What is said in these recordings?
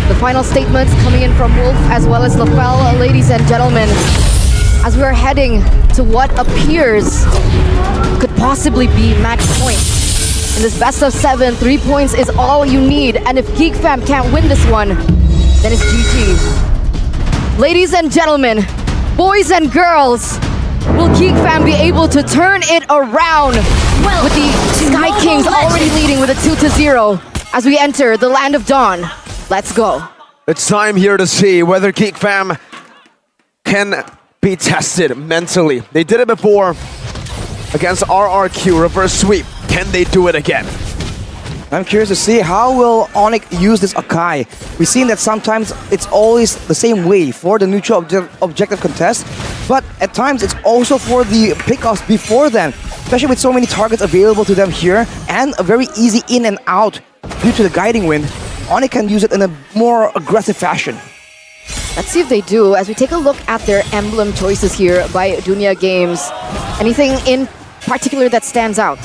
The final statements coming in from Wolf as well as Lafel, ladies and gentlemen, as we are heading to what appears could possibly be match point. In this best of 7, 3 points is all you need, and if Geek Fam can't win this one, then it's GG. Ladies and gentlemen, boys and girls, will Geek Fam be able to turn it around with the Sky Kings already leading with a 2-0 as we enter the Land of Dawn? Let's go. It's time here to see whether Geek Fam can be tested mentally. They did it before against RRQ, reverse sweep. Can they do it again? I'm curious to see how will ONIC use this Akai. We've seen that sometimes it's always the same way for the neutral objective contest, but at times it's also for the pickoffs before then, especially with so many targets available to them here and a very easy in and out due to the guiding wind. ONIC can use it in a more aggressive fashion. Let's see if they do, as we take a look at their emblem choices here by Dunya Games. Anything in particular that stands out?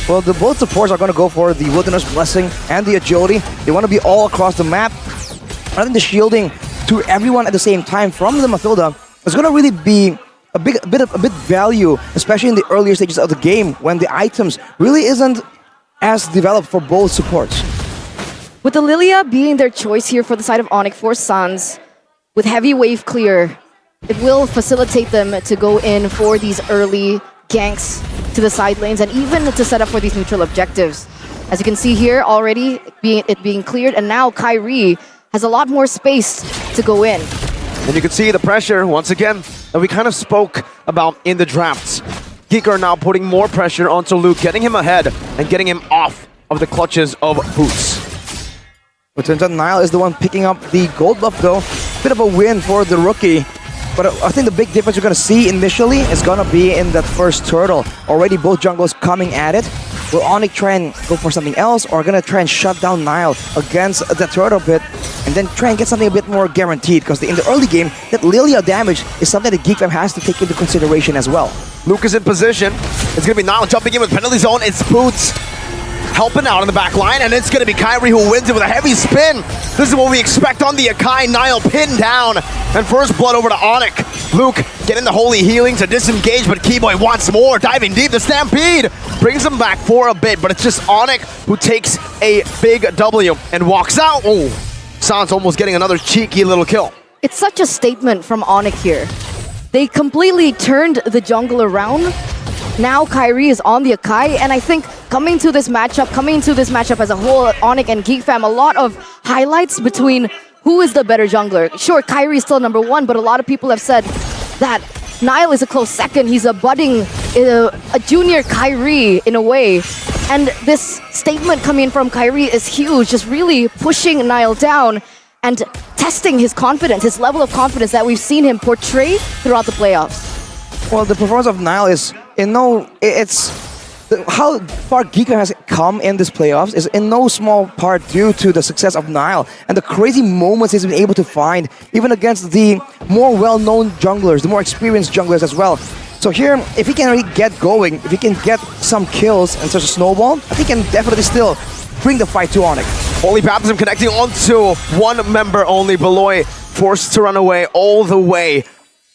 Well, both supports are going to go for the Wilderness Blessing and the Agility. They want to be all across the map. I think the shielding to everyone at the same time from the Mathilda is going to really be a bit value, especially in the earlier stages of the game when the items really isn't as developed for both supports. With the Lilia being their choice here for the side of ONIC for Suns, with heavy wave clear, it will facilitate them to go in for these early ganks to the side lanes and even to set up for these neutral objectives. As you can see here already, it being cleared, and now Kyrie has a lot more space to go in. And you can see the pressure, once again, that we kind of spoke about in the drafts. Geek are now putting more pressure onto Luke, getting him ahead and getting him off of the clutches of Boots. It turns out Nile is the one picking up the gold buff though. Bit of a win for the rookie. But I think the big difference you're going to see initially is going to be in that first turtle. Already both junglers coming at it. Will ONIC try and go for something else, or going to try and shut down Nile against the turtle pit and then try and get something a bit more guaranteed? Because in the early game, that Lilia damage is something that Geek Fam has to take into consideration as well. Luke is in position. It's going to be Nile jumping in with penalty zone. It's Boots helping out in the back line, and it's going to be Kyrie who wins it with a heavy spin. This is what we expect on the Akai. Nile pinned down, and first blood over to ONIC. Luke getting the holy healing to disengage, but Keyboy wants more. Diving deep, the Stampede brings him back for a bit, but it's just ONIC who takes a big W and walks out. Oh, Sans almost getting another cheeky little kill. It's such a statement from ONIC here. They completely turned the jungle around. Now Kyrie is on the Akai, and I think coming to this matchup as a whole, ONIC and Geek Fam, a lot of highlights between who is the better jungler. Sure, Kyrie is still #1, but a lot of people have said that Nile is a close second. He's a budding, a junior Kyrie in a way. And this statement coming in from Kyrie is huge, just really pushing Nile down and testing his confidence, his level of confidence that we've seen him portray throughout the playoffs. Well, the performance of Nile is, how far Geek Fam has come in this playoffs is in no small part due to the success of Nile and the crazy moments he's been able to find, even against the more well-known junglers, the more experienced junglers as well. So here, if he can really get going, if he can get some kills and such a snowball, I think he can definitely still bring the fight to ONIC. Holy Baptism connecting onto one member only. Beloy forced to run away all the way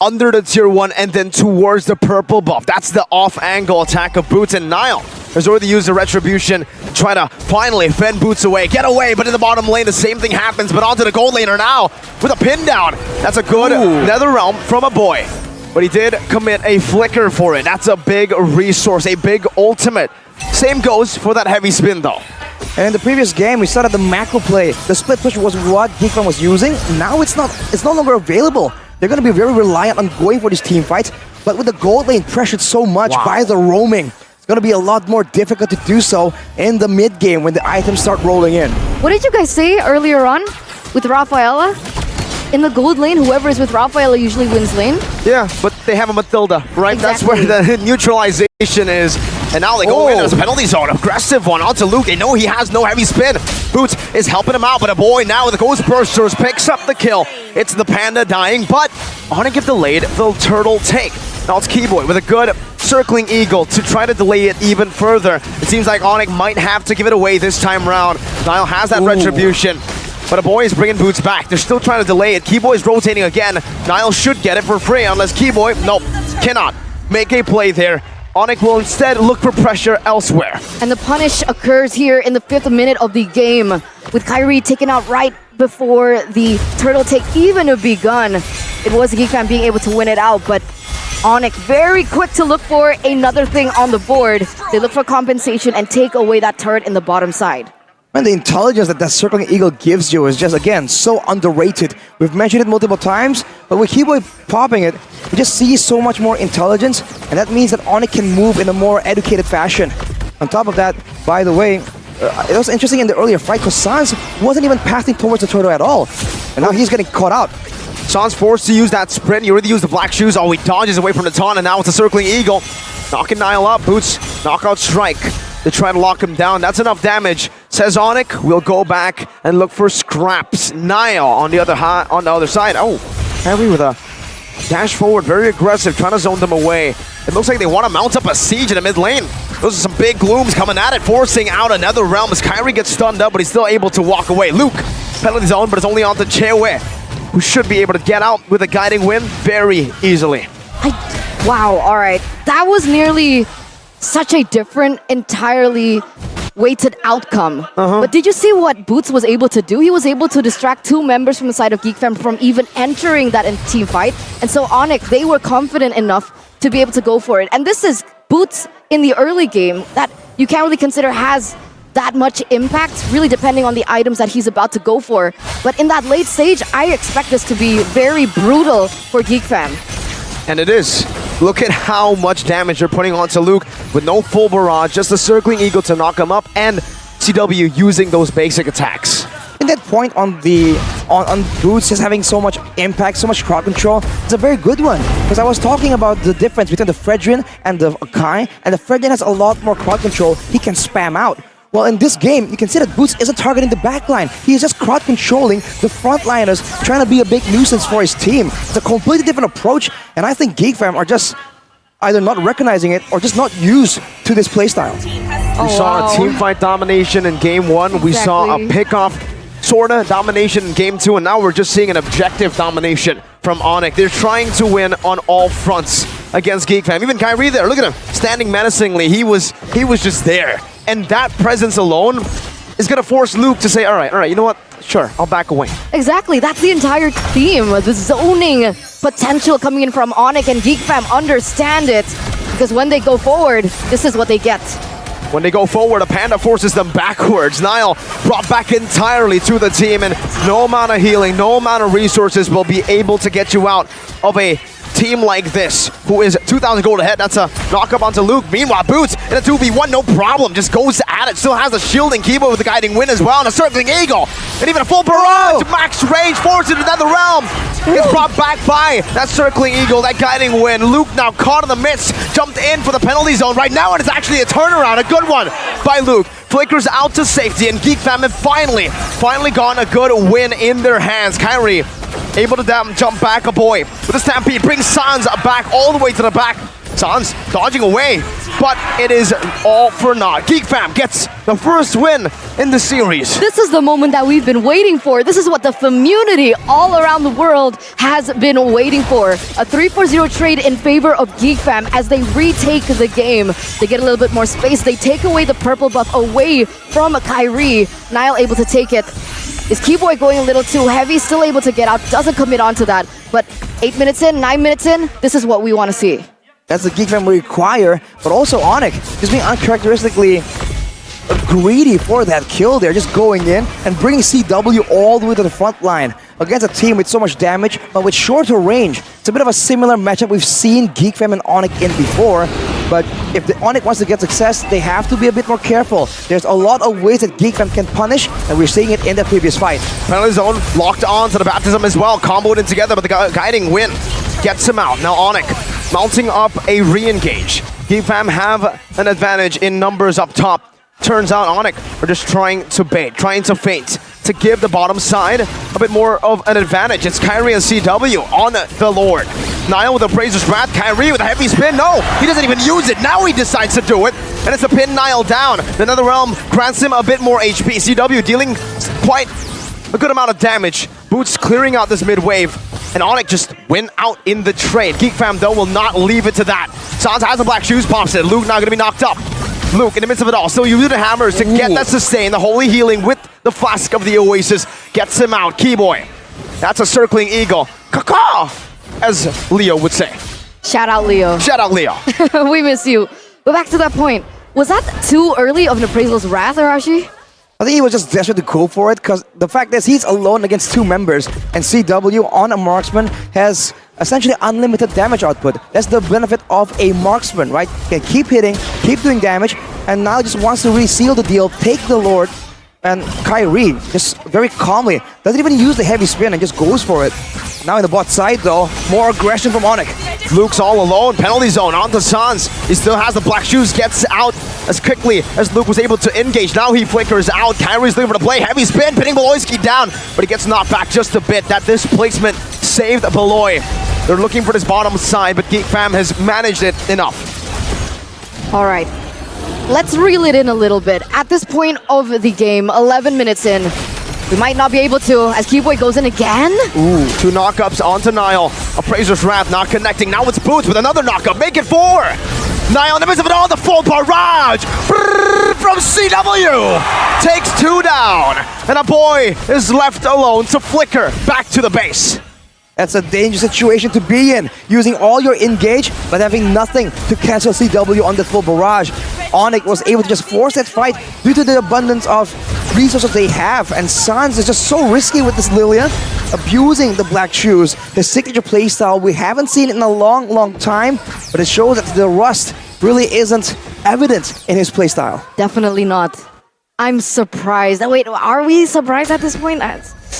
under the tier 1 and then towards the purple buff. That's the off-angle attack of Boots, and Nile has already used the Retribution to try to finally fend Boots away. Get away, but in the bottom lane the same thing happens, but onto the gold laner now with a pin down. That's a good Nether Realm from a boy, but he did commit a flicker for it. That's a big resource, a big ultimate. Same goes for that heavy spin though. And in the previous game, we saw that the macro play, the split push was what Geek Fam was using. Now it's no longer available. They're going to be very reliant on going for these team fights, but with the gold lane pressured so much by the roaming, it's going to be a lot more difficult to do so in the mid game when the items start rolling in. What did you guys say earlier on with Rafaela? In the gold lane, whoever is with Rafaela usually wins lane. Yeah, but they have a Mathilda, right? Exactly. That's where the neutralization is. And now they go in, there's a penalty zone, aggressive one onto Luke. They know he has no heavy spin. Boots is helping him out, but a boy now with the Ghost Bursters picks up the kill. It's the Panda dying, but ONIC have delayed the turtle take. Now it's Keyboy with a good circling eagle to try to delay it even further. It seems like ONIC might have to give it away this time around. Nile has that retribution. But a boy is bringing Boots back. They're still trying to delay it. Keyboy's rotating again. Niall should get it for free unless Keyboy, nope, cannot make a play there. ONIC will instead look for pressure elsewhere. And the punish occurs here in the 5th minute of the game, with Kyrie taken out right before the turtle take even have begun. It was Geek Fam being able to win it out, but ONIC very quick to look for another thing on the board. They look for compensation and take away that turret in the bottom side. And the intelligence that Circling Eagle gives you is just, again, so underrated. We've mentioned it multiple times, but with Keyboy popping it, we just see so much more intelligence, and that means that ONIC can move in a more educated fashion. On top of that, by the way, it was interesting in the earlier fight because Sans wasn't even passing towards the turtle at all, and now he's getting caught out. Sans forced to use that sprint. He already used the black shoes. Oh, he dodges away from the taunt, and now it's a Circling Eagle. Knocking Niall up. Boots, knockout strike. They try to lock him down. That's enough damage, says ONIC. We'll go back and look for scraps. Niall on the other side. Oh, Harry with a dash forward, very aggressive, trying to zone them away. It looks like they want to mount up a siege in the mid lane. Those are some big glooms coming at it, forcing out another realm as Kyrie gets stunned up, but he's still able to walk away. Luke, penalty zone, but it's only on to Chewe, who should be able to get out with a guiding win very easily. Wow, all right. That was nearly such a different, entirely weighted outcome. But did you see what Boots was able to do? He was able to distract 2 members from the side of Geek Fam from even entering that team fight. And so ONIC, they were confident enough to be able to go for it. And this is Boots in the early game that you can't really consider has that much impact, really depending on the items that he's about to go for. But in that late stage, I expect this to be very brutal for Geek Fam. And it is. Look at how much damage they're putting onto Luke with no full barrage, just a Circling Eagle to knock him up, and CW using those basic attacks. And that point on Boots just having so much impact, so much crowd control, it's a very good one. Because I was talking about the difference between the Fredrin and the Akai, and the Fredrin has a lot more crowd control. He can spam out. Well, in this game, you can see that Boots isn't targeting the backline. He is just crowd controlling the frontliners, trying to be a big nuisance for his team. It's a completely different approach, and I think Geek Fam are just either not recognizing it or just not used to this playstyle. We saw a team fight domination in game 1. We saw a pick-off sorta domination in game 2, and now we're just seeing an objective domination from ONIC. They're trying to win on all fronts against Geek Fam. Even Kyrie there, look at him standing menacingly. He was just there. And that presence alone is going to force Luke to say, all right, you know what? Sure, I'll back away. Exactly, that's the entire theme. The zoning potential coming in from ONIC, and Geek Fam understand it. Because when they go forward, this is what they get. When they go forward, a Panda forces them backwards. Niall brought back entirely to the team, and no amount of healing, no amount of resources will be able to get you out of a team like this, who is 2,000 gold ahead. That's a knock up onto Luke. Meanwhile, Boots in a 2v1, no problem. Just goes at it. Still has a shielding Kibo with the guiding win as well, and a Circling Eagle. And even a full barrage. Max range forces another realm. Gets brought back by that Circling Eagle, that guiding win. Luke now caught in the midst, jumped in for the penalty zone right now, and it's actually a turnaround. A good one by Luke. Flickers out to safety, and Geek Fam have finally gotten a good win in their hands. Kyrie able to jump back a boy with a stampede, brings Sans back all the way to the back. Sans dodging away, but it is all for naught. Geek Fam gets the first win in the series. This is the moment that we've been waiting for. This is what the community all around the world has been waiting for. A 3-4-0 trade in favor of Geek Fam as they retake the game. They get a little bit more space. They take away the purple buff away from Kyrie. Niall able to take it. Is Keyboy going a little too heavy? Still able to get out. Doesn't commit onto that. But 8 minutes in, 9 minutes in, this is what we want to see. That's the Geek Fam require, but also ONIC just being uncharacteristically greedy for that kill there, just going in and bringing CW all the way to the front line against a team with so much damage, but with shorter range. It's a bit of a similar matchup we've seen Geek Fam and ONIC in before, but if the ONIC wants to get success, they have to be a bit more careful. There's a lot of ways that Geek Fam can punish, and we're seeing it in the previous fight. Penalty zone locked on to the baptism as well, comboed in together, but the guiding win gets him out. Now ONIC mounting up a re-engage. Geek Fam have an advantage in numbers up top. Turns out ONIC are just trying to bait, trying to feint, to give the bottom side a bit more of an advantage. It's Kyrie and CW on the Lord. Niall with a Appraiser's Wrath, Kyrie with a heavy spin. No, he doesn't even use it. Now he decides to do it, and it's a pin Niall down. Another realm grants him a bit more HP. CW dealing quite a good amount of damage. Boots clearing out this mid wave. And ONIC just went out in the trade. Geek Fam, though, will not leave it to that. Sans has the black shoes, pops it. Luke now going to be knocked up. Luke, in the midst of it all, still using the hammers to get that sustain. The holy healing with the flask of the Oasis gets him out. Keyboy, that's a circling eagle. Caw, as Leo would say. Shout out, Leo. Shout out, Leo. We miss you. But back to that point. Was that too early of an Appraisal's Wrath, Arashi? I think he was just desperate to go for it because the fact is he's alone against 2 members and CW on a marksman has essentially unlimited damage output. That's the benefit of a marksman, right? Can keep hitting, keep doing damage, and now just wants to reseal the deal, take the Lord, and Kyrie just very calmly doesn't even use the heavy spin and just goes for it. Now in the bot side though, more aggression from ONIC. Luke's all alone, penalty zone onto Sans. He still has the black shoes, gets out as quickly as Luke was able to engage. Now he flickers out. Kyrie's looking for the play, heavy spin, pinning Beloyski down, but he gets knocked back just a bit. That displacement saved Beloy. They're looking for this bottom side, but Geek Fam has managed it enough. All right. Let's reel it in a little bit. At this point of the game, 11 minutes in, we might not be able to, as Keyboy goes in again. Ooh, 2 knockups onto Nile. Appraiser's Wrath not connecting. Now it's Boots with another knockup. Make it 4. Nile in the midst of it all, the full barrage from CW. Takes 2 down. And a boy is left alone to flicker back to the base. That's a dangerous situation to be in, using all your engage, but having nothing to cancel CW on the full barrage. ONIC was able to just force that fight due to the abundance of resources they have, and Sans is just so risky with this Lillian, abusing the black shoes, his signature playstyle we haven't seen in a long time, but it shows that the rust really isn't evident in his playstyle. Definitely not. I'm surprised. Wait, are we surprised at this point?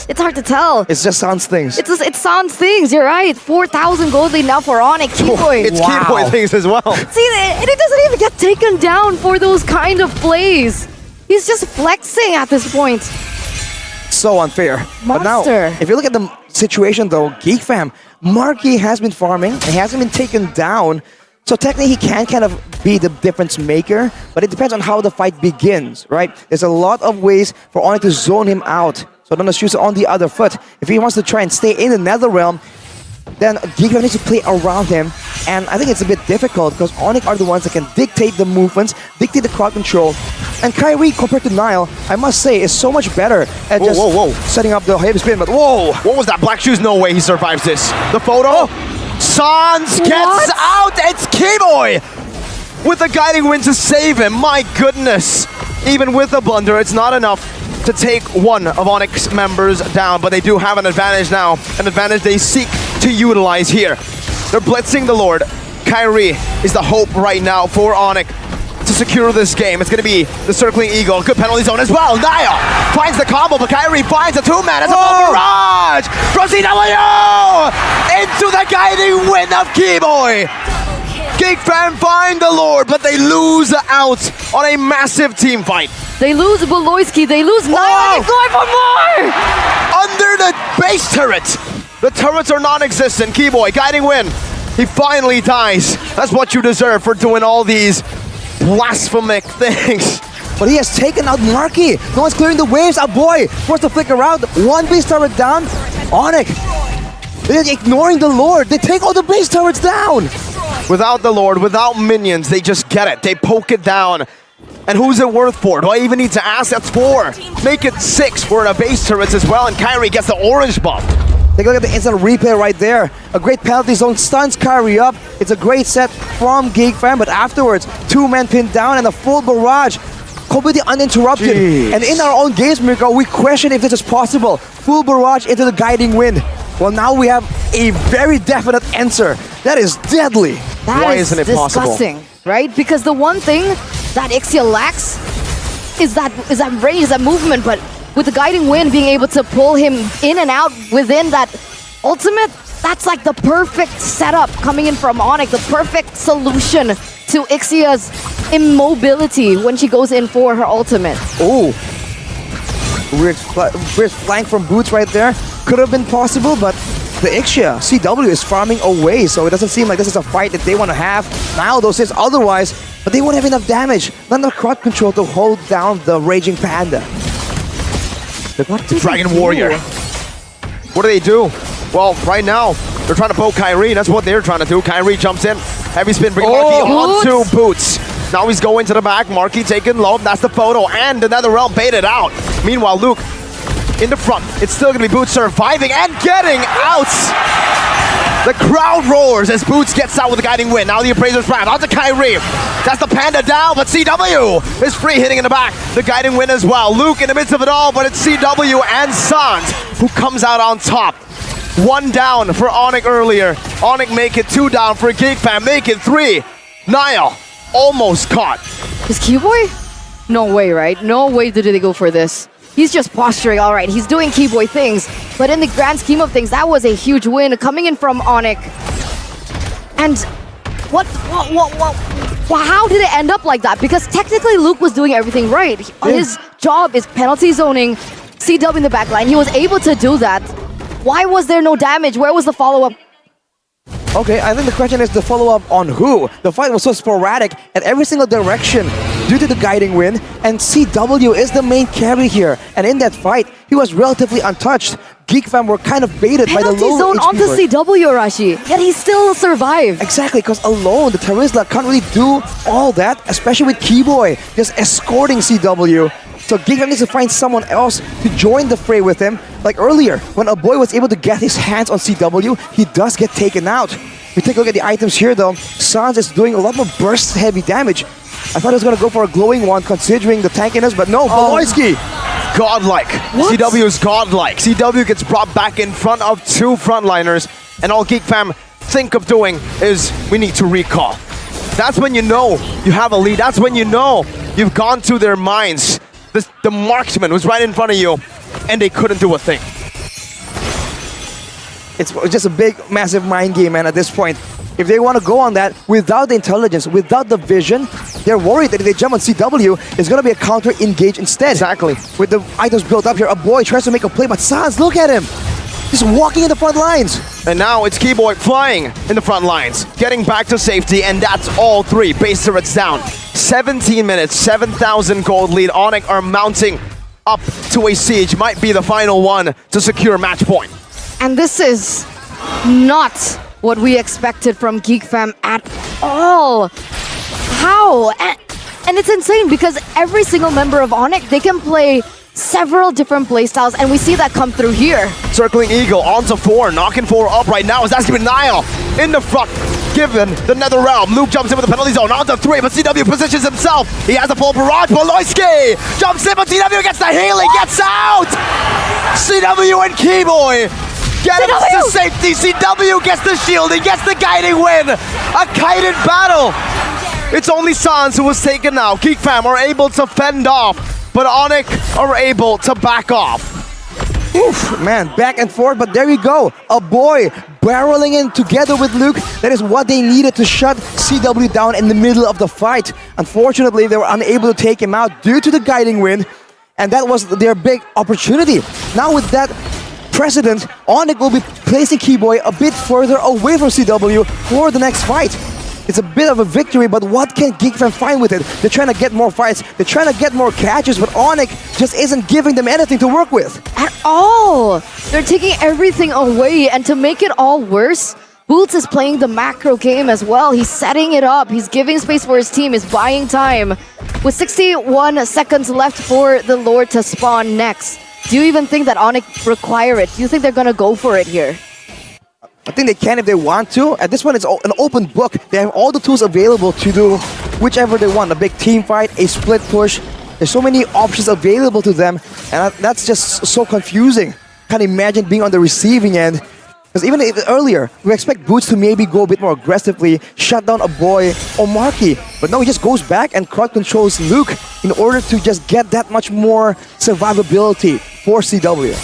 It's hard to tell. It's just Sans things. It sounds things, you're right. 4,000 gold lead now for ONIC. Keyboy. It's Keyboy things as well. See, and it doesn't even get taken down for those kind of plays. He's just flexing at this point. So unfair. But now, Monster. if you look at the situation though, Geek Fam, Marky has been farming, and he hasn't been taken down. So technically he can kind of be the difference maker, but it depends on how the fight begins, right? There's a lot of ways for ONIC to zone him out. So don't shoot on the other foot. If he wants to try and stay in the Netherrealm, then Geek Fam needs to play around him. And I think it's a bit difficult because ONIC are the ones that can dictate the movements, dictate the crowd control. And Kyrie, compared to Nile, I must say, is so much better at setting up the heavy spin. But whoa! What was that? Black shoes? No way he survives this. The photo? Sans gets out! It's Keyboy! With the guiding wind to save him. My goodness. Even with a blunder, it's not enough to take one of ONIC's members down, but they do have an advantage now. An advantage they seek to utilize here. They're blitzing the Lord. Kyrie is the hope right now for ONIC to secure this game. It's going to be the circling eagle. Good penalty zone as well. Nile finds the combo, but Kyrie finds a 2-man as a full barrage from CW into the guiding wind of Keyboy. Geek Fam find the Lord, but they lose out on a massive team fight. They lose Beloyski, they lose Nile, going for more! Under the base turret. The turrets are non-existent. Keyboy, guiding wind. He finally dies. That's what you deserve for doing all these blasphemic things. But he has taken out Marky. No one's clearing the waves. Boy, forced to flick around. 1 base turret down. ONIC. They're ignoring the Lord. They take all the base turrets down. Without the Lord, without minions, they just get it. They poke it down. And who's it worth for? Do I even need to ask? That's 4. Make it 6 for the base turrets as well. And Kyrie gets the orange buff. Take a look at the instant replay right there. A great penalty zone stuns Kyrie up. It's a great set from Geek Fam, but afterwards, 2 men pinned down and a full barrage. Completely uninterrupted. Jeez. And in our own games, Mirko, we question if this is possible. Full barrage into the guiding wind. Well, now we have a very definite answer. That is deadly. Why isn't it possible? Disgusting, right? Because the one thing that Ixia lacks is that range, is that movement, but with the guiding wind being able to pull him in and out within that ultimate, that's like the perfect setup coming in from ONIC, the perfect solution to Ixia's immobility when she goes in for her ultimate. Oh, weird flank from Boots right there. Could have been possible, but the Ixia, CW, is farming away, so it doesn't seem like this is a fight that they want to have. Now, though, says otherwise, but they won't have enough damage. Not enough crowd control to hold down the Raging Panda. the Dragon Warrior. What do they do? Well, right now, they're trying to poke Kyrie. That's what they're trying to do. Kyrie jumps in. Heavy spin, bringing Marky onto Boots. Now he's going to the back. Marky taking low. That's the photo. And the Netherrealm baited out. Meanwhile, Luke in the front. It's still going to be Boots surviving and getting out. The crowd roars as Boots gets out with the guiding win. Now the Appraiser's wrap out to Kyrie. That's the Panda down, but CW is free hitting in the back. The guiding win as well. Luke in the midst of it all, but it's CW and Sans who comes out on top. 1 down for ONIC earlier. ONIC make it 2 down for Geek Fam. Make it 3. Niall almost caught. Is Keyboy? No way, right? No way did they go for this. He's just posturing, all right. He's doing Keyboy things, but in the grand scheme of things, that was a huge win coming in from ONIC. And how did it end up like that? Because technically Luke was doing everything right. His job is penalty zoning CW in the backline. He was able to do that. Why was there no damage? Where was the follow-up? Okay, I think the question is the follow-up on who? The fight was so sporadic at every single direction due to the guiding win, and CW is the main carry here. And in that fight, he was relatively untouched. Geek Fam were kind of baited by the Penalty low zone HP onto bird. CW, Arashi, yet he still survived. Exactly, because alone, the Terizla can't really do all that, especially with Keyboy just escorting CW. So Geek Fam needs to find someone else to join the fray with him. Like earlier, when a boy was able to get his hands on CW, he does get taken out. We take a look at the items here though. Sans is doing a lot more burst heavy damage. I thought he was going to go for a glowing one considering the tankiness, but no, Voloisky. Godlike. What? CW is godlike. CW gets brought back in front of 2 frontliners, and all Geek Fam think of doing is we need to recall. That's when you know you have a lead. That's when you know you've gone to their minds. The marksman was right in front of you, and they couldn't do a thing. It's just a big, massive mind game, man, at this point. If they want to go on that without the intelligence, without the vision, they're worried that if they jump on CW, it's going to be a counter-engage instead. Exactly. With the items built up here, a boy tries to make a play, but Sans, look at him! He's walking in the front lines. And now it's Keyboy flying in the front lines, getting back to safety, and that's all 3. Base turrets down. 17 minutes, 7,000 gold lead. ONIC are mounting up to a siege. Might be the final one to secure match point. And this is not what we expected from Geek Fam at all. How? And it's insane because every single member of ONIC, they can play several different playstyles, and we see that come through here. Circling Eagle onto 4, knocking 4 up right now. Is that's giving Niall in the front, given the Netherrealm. Luke jumps in with the penalty zone onto 3, but CW positions himself. He has a full barrage. Voloisky jumps in, but CW gets the healing, gets out. CW and Keyboy get him to safety. CW gets the shield, he gets the guiding win. A kited battle. It's only Sans who was taken out. Geek Fam are able to fend off, but ONIC are able to back off. Oof, man, back and forth, but there you go. A boy barreling in together with Luke. That is what they needed to shut CW down in the middle of the fight. Unfortunately, they were unable to take him out due to the guiding win, and that was their big opportunity. Now with that precedent, ONIC will be placing Keyboy a bit further away from CW for the next fight. It's a bit of a victory, but what can Geek Fam find with it? They're trying to get more fights, they're trying to get more catches, but ONIC just isn't giving them anything to work with. At all! They're taking everything away, and to make it all worse, Boots is playing the macro game as well. He's setting it up, he's giving space for his team, he's buying time. With 61 seconds left for the Lord to spawn next, do you even think that ONIC require it? Do you think they're gonna go for it here? I think they can if they want to. At this point, it's an open book. They have all the tools available to do whichever they want. A big team fight, a split push. There's so many options available to them, and that's just so confusing. Can't imagine being on the receiving end. Because even earlier, we expect Boots to maybe go a bit more aggressively, shut down a boy or Marky. But no, he just goes back and crowd controls Luke in order to just get that much more survivability for CW.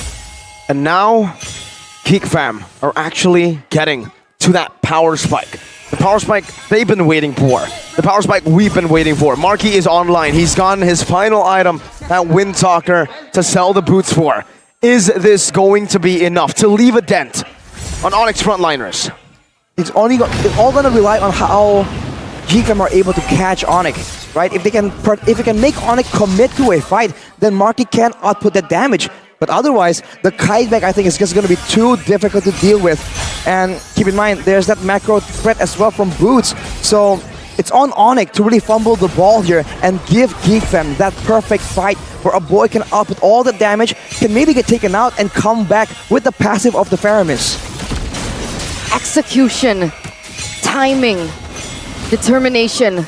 And now, Geek Fam are actually getting to that power spike. The power spike they've been waiting for. The power spike we've been waiting for. Marky is online. He's gotten his final item, that Wind Talker, to sell the boots for. Is this going to be enough to leave a dent on ONIC's frontliners? It's all going to rely on how Geek Fam are able to catch ONIC, right? If they can make ONIC commit to a fight, then Marky can output that damage. But otherwise, the kite back I think is just going to be too difficult to deal with. And keep in mind, there's that macro threat as well from Boots. So it's on ONIC to really fumble the ball here and give Geek Fam that perfect fight where a boy can output all the damage, can maybe get taken out and come back with the passive of the Faramis. Execution, timing, determination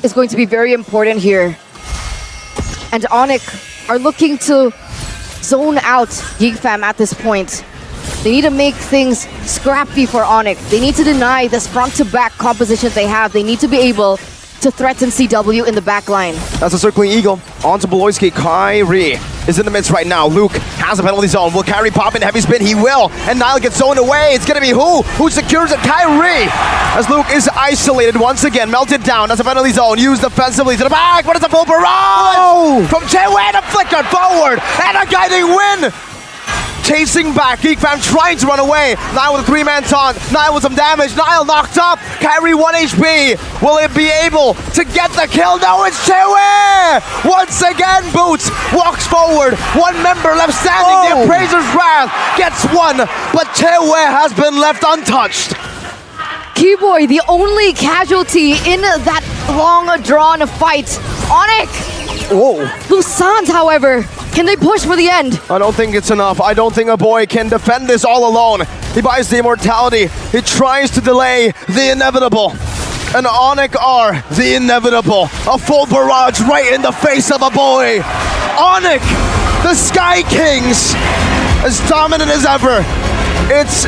is going to be very important here. And ONIC are looking to zone out Geek Fam at this point. They need to make things scrappy for ONIC. They need to deny this front-to-back composition they have. They need to be able to threaten CW in the back line. That's a circling eagle. On to Beloyski. Kyrie is in the midst right now. Luke has a penalty zone. Will Kyrie pop in heavy spin? He will. And Nile gets zoned away. It's going to be who? Who secures it? Kyrie! As Luke is isolated once again. Melted down. That's a penalty zone. Used defensively to the back. What is a full barrage? Oh! From Chewe to flicker forward. And a guiding win! Chasing back, Geek Fam trying to run away. Nile with a 3-man taunt. Nile with some damage. Nile knocked up. Kyrie 1 HP. Will it be able to get the kill? No, it's Chewe! Once again, Boots walks forward. One member left standing. The Appraiser's Wrath gets one, but Chewe has been left untouched. Keyboy, the only casualty in that long drawn fight. ONIC! Whoa. Lusant, however, can they push for the end? I don't think it's enough. I don't think a boy can defend this all alone. He buys the immortality. He tries to delay the inevitable. And ONIC are the inevitable. A full barrage right in the face of a boy. ONIC, the Sky Kings, as dominant as ever. It's